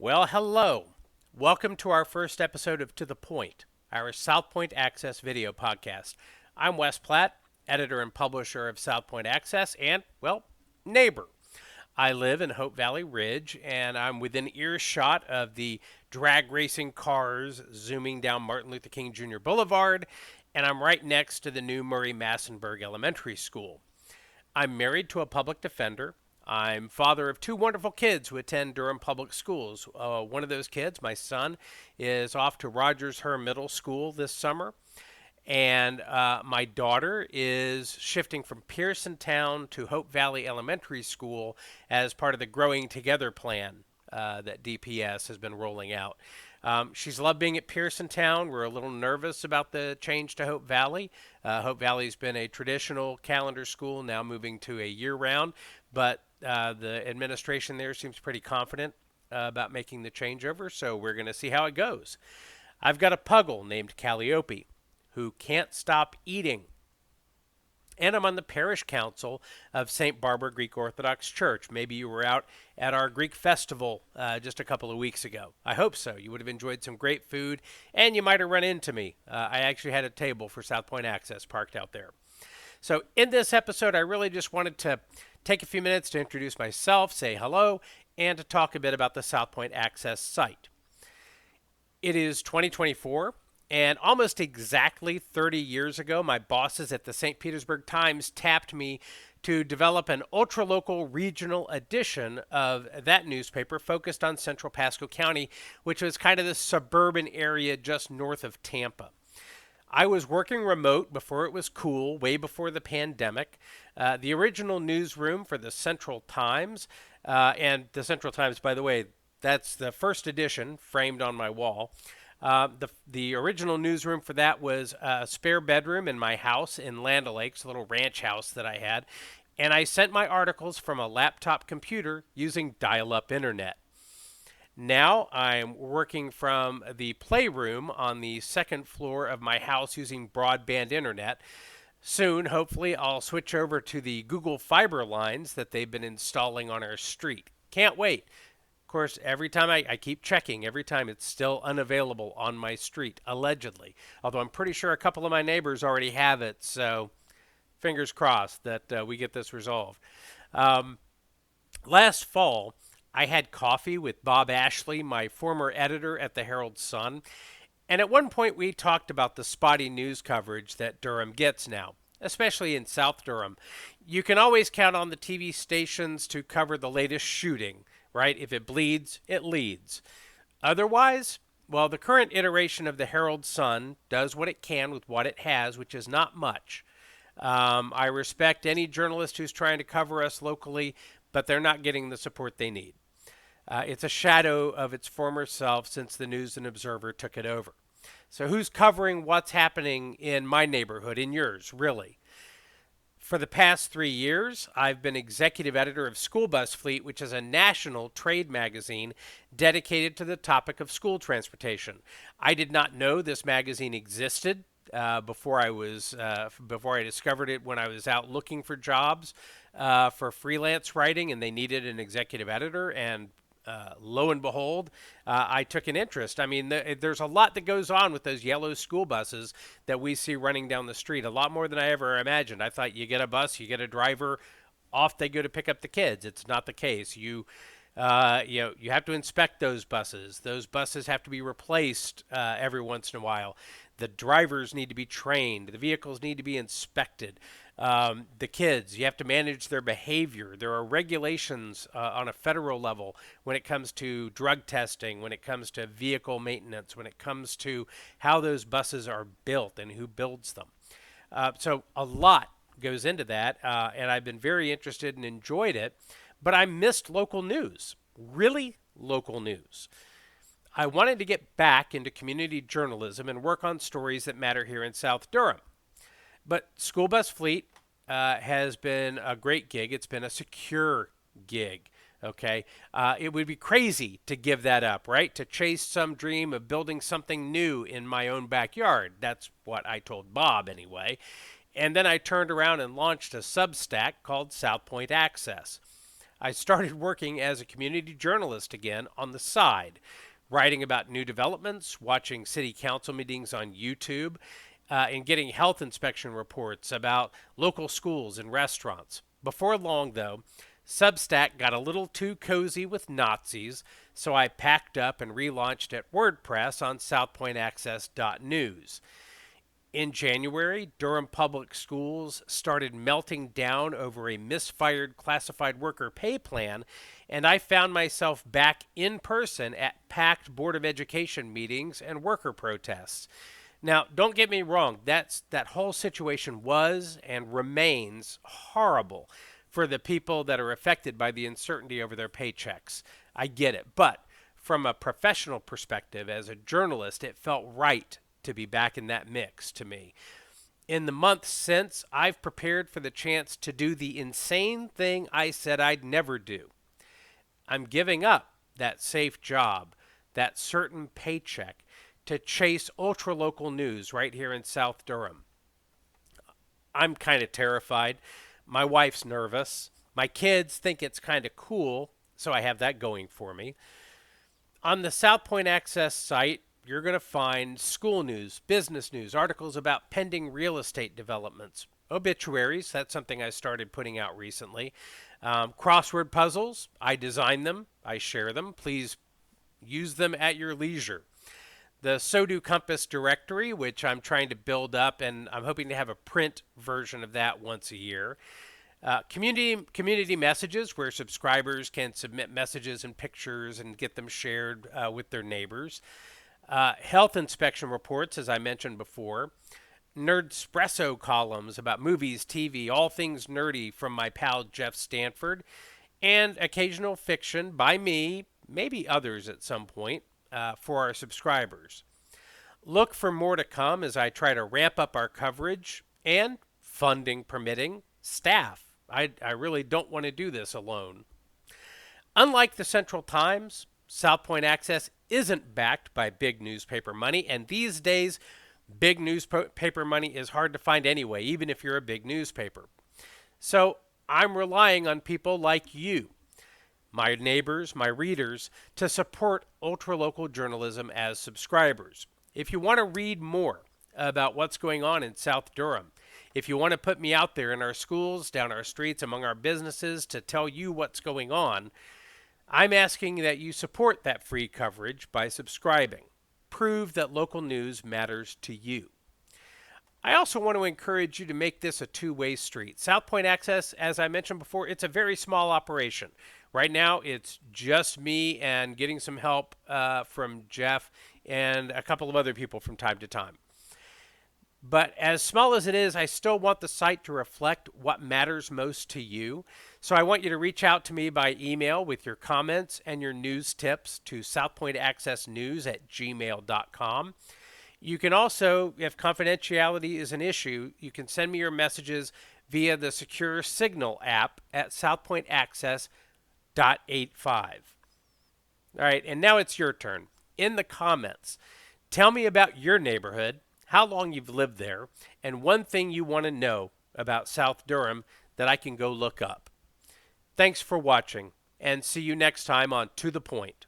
Well, hello. Welcome to our first episode of To the Point, our Southpoint Access video podcast. I'm Wes Platt, editor and publisher of Southpoint Access, and, well, neighbor. I live in Hope Valley Ridge, and I'm within earshot of the drag racing cars zooming down Martin Luther King Jr. Boulevard, and I'm right next to the new Murray Massenburg Elementary School. I'm married to a public defender. I'm father of two wonderful kids who attend Durham Public Schools. One of those kids, my son, is off to Rogers Her Middle School this summer. And my daughter is shifting from Pearson Town to Hope Valley Elementary School as part of the Growing Together plan that DPS has been rolling out. She's loved being at Pearson Town. We're a little nervous about the change to Hope Valley. Hope Valley's been a traditional calendar school, now moving to a year-round, but the administration there seems pretty confident about making the changeover, so we're going to see how it goes. I've got a puggle named Calliope who can't stop eating. And I'm on the parish council of St. Barbara Greek Orthodox Church. Maybe you were out at our Greek festival just a couple of weeks ago. I hope so. You would have enjoyed some great food, and you might have run into me. I actually had a table for Southpoint Access parked out there. So in this episode, I really just wanted to take a few minutes to introduce myself, say hello, and to talk a bit about the Southpoint Access site. It is 2024. And almost exactly 30 years ago, my bosses at the St. Petersburg Times tapped me to develop an ultra-local regional edition of that newspaper focused on central Pasco County, which was kind of the suburban area just north of Tampa. I was working remote before it was cool, way before the pandemic. The original newsroom for the Central Times, and the Central Times, by the way, that's the first edition framed on my wall. The original newsroom for that was a spare bedroom in my house in Land O'Lakes, a little ranch house that I had, and I sent my articles from a laptop computer using dial-up internet. Now I'm working from the playroom on the second floor of my house using broadband internet. Soon, hopefully, I'll switch over to the Google Fiber lines that they've been installing on our street. Can't wait. Of course, every time I keep checking, every time it's still unavailable on my street, allegedly. Although I'm pretty sure a couple of my neighbors already have it, so fingers crossed that we get this resolved. Last fall, I had coffee with Bob Ashley, my former editor at the Herald Sun, and at one point we talked about the spotty news coverage that Durham gets now, especially in South Durham. You can always count on the TV stations to cover the latest shooting. Right? If it bleeds, it leads. Otherwise, well, the current iteration of the Herald Sun does what it can with what it has, which is not much. I respect any journalist who's trying to cover us locally, but they're not getting the support they need. It's a shadow of its former self since the News and Observer took it over. So who's covering what's happening in my neighborhood, in yours, really? For the past 3 years, I've been executive editor of School Bus Fleet, which is a national trade magazine dedicated to the topic of school transportation. I did not know this magazine existed before I discovered it when I was out looking for jobs for freelance writing, and they needed an executive editor. And lo and behold, I took an interest. I mean, there's a lot that goes on with those yellow school buses that we see running down the street, a lot more than I ever imagined. I thought you get a bus, you get a driver, off they go to pick up the kids. It's not the case. You have to inspect those buses. Those buses have to be replaced every once in a while. The drivers need to be trained. The vehicles need to be inspected. The kids, you have to manage their behavior. There are regulations on a federal level when it comes to drug testing, when it comes to vehicle maintenance, when it comes to how those buses are built and who builds them. So a lot goes into that, and I've been very interested and enjoyed it, but I missed local news, really local news. I wanted to get back into community journalism and work on stories that matter here in South Durham. But School Bus Fleet has been a great gig. It's been a secure gig, okay? It would be crazy to give that up, right? To chase some dream of building something new in my own backyard. That's what I told Bob anyway. And then I turned around and launched a Substack called Southpoint Access. I started working as a community journalist again on the side, writing about new developments, watching city council meetings on YouTube, and getting health inspection reports about local schools and restaurants. Before long, though, Substack got a little too cozy with Nazis, so I packed up and relaunched at WordPress on southpointaccessnews. In January, Durham Public Schools started melting down over a misfired classified worker pay plan, and I found myself back in person at packed Board of Education meetings and worker protests. Now, don't get me wrong, that whole situation was and remains horrible for the people that are affected by the uncertainty over their paychecks. I get it, but from a professional perspective, as a journalist, it felt right to be back in that mix to me. In the months since, I've prepared for the chance to do the insane thing I said I'd never do. I'm giving up that safe job, that certain paycheck, to chase ultra-local news right here in South Durham. I'm kind of terrified. My wife's nervous. My kids think it's kind of cool, so I have that going for me. On the Southpoint Access site, you're going to find school news, business news, articles about pending real estate developments, obituaries. That's something I started putting out recently. Crossword puzzles. I design them. I share them. Please use them at your leisure. The So Do Compass directory, which I'm trying to build up, and I'm hoping to have a print version of that once a year. Community messages, where subscribers can submit messages and pictures and get them shared with their neighbors. Health inspection reports, as I mentioned before. Nerdspresso columns about movies, TV, all things nerdy from my pal Jeff Stanford. And occasional fiction by me, maybe others at some point, for our subscribers. Look for more to come as I try to ramp up our coverage and, funding permitting, staff. I really don't want to do this alone. Unlike the Central Times, Southpoint Access isn't backed by big newspaper money, and these days, big newspaper money is hard to find anyway, even if you're a big newspaper. So I'm relying on people like you, my neighbors, my readers, to support ultra-local journalism as subscribers. If you want to read more about what's going on in South Durham, if you want to put me out there in our schools, down our streets, among our businesses to tell you what's going on, I'm asking that you support that free coverage by subscribing. Prove that local news matters to you. I also want to encourage you to make this a two-way street. Southpoint Access, as I mentioned before, it's a very small operation. Right now, it's just me and getting some help from Jeff and a couple of other people from time to time. But as small as it is, I still want the site to reflect what matters most to you. So I want you to reach out to me by email with your comments and your news tips to southpointaccessnews@gmail.com. You can also, if confidentiality is an issue, you can send me your messages via the secure Signal app at southpointaccess.85. All right, and now it's your turn. In the comments, tell me about your neighborhood, how long you've lived there, and one thing you want to know about South Durham that I can go look up. Thanks for watching, and see you next time on To The Point.